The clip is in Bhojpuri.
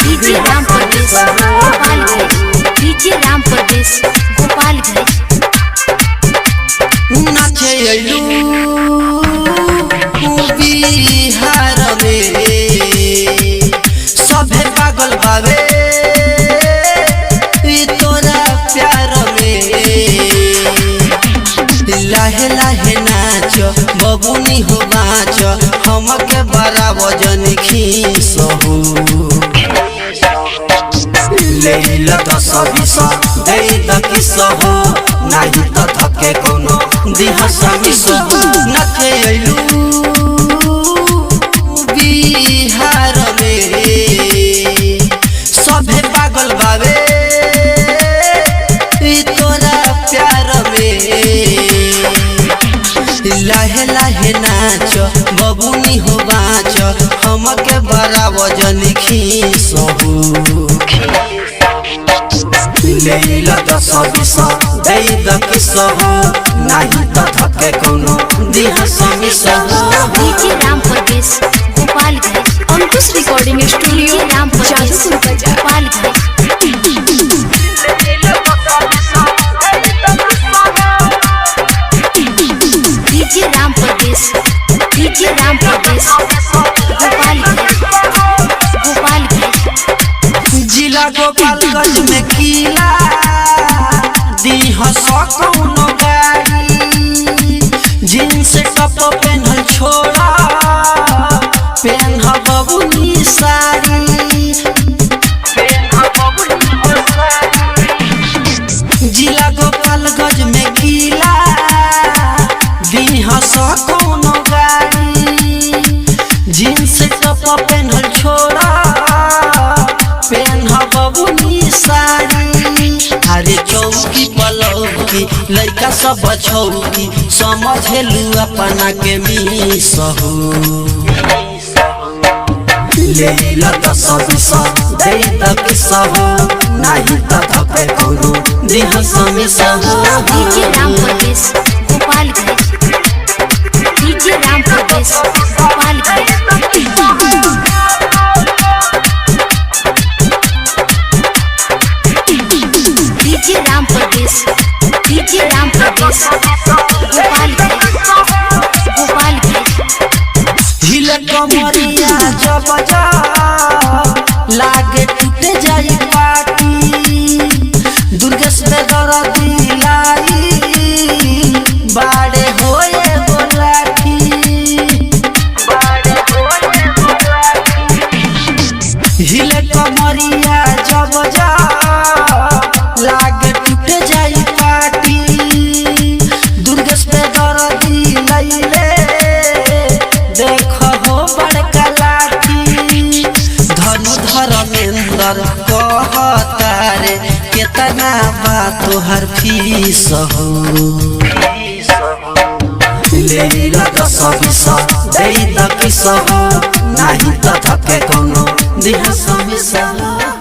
डीजे राम प्रदेश गोपालगंज, डीजे राम प्रदेश गोपालगंज। नाचे अइलू बिहार में सभे पागल बावे तोरा प्यार में। लाहे लाहे नाच बबुनी हो बाच हमके बड़ा वजन खीसहू। लेला 10-20 दे द किसहू नहीं तो थके कोनो दिहा समिसहू। नाचे अइलू बिहार में सभे पागल बावे तोरा प्यार में। लाहे लाहे नाच बबुनी हो बाच हमके बड़ा वजन खीसहू। लेला 10-20 दे द किसहू नहीं तो थके कोनो दिहा समिसहू। डीजे राम प्रदेश गोपालगंज, अंकुश रिकॉर्डिंग स्टूडियो राम प्रदेश गोपालगंज। डीजे राम प्रदेश गोपालगंज। जिला गोपालगंज में किला दीह सकौनो गाड़ी। जींस टॉप पेन्हल छोड़ा पेन्ह बबुनी साड़ी। जिला गोपालगंज में किला दीह सकौनो गाड़ी। जींस टॉप पेन्हल छोड़ा पेन्ह बबुनी साड़ी। अरे चौकी पलौकी लड़का सब छौकी समझेलू अपना के मिसहू। लेला 10-20 दे द किसहू नहीं तो थके कोनो दिहा समिसहू। डीजे राम प्रदेश गोपालगंज, डीजे राम प्रदेश गोपालगंज। डीजे राम प्रदेश गोपालगंज। हिले कमरिया जब जा लागे टूटे जाई पाटी। दुर्गेश में दर्दी लाई बाड़े होए बोलाठी। हिले कमरिया जब जा लागे टूटे जाई पाटी। दुर्गेश में दर्दी लैले देखो हो बड़का लाठी। धनु धर्मेंद्र कहतारे केतना बा तोहर फीसहू। लेला 10-20 दे द किसहू नहीं तो थके कोनो दिहा समिसहू।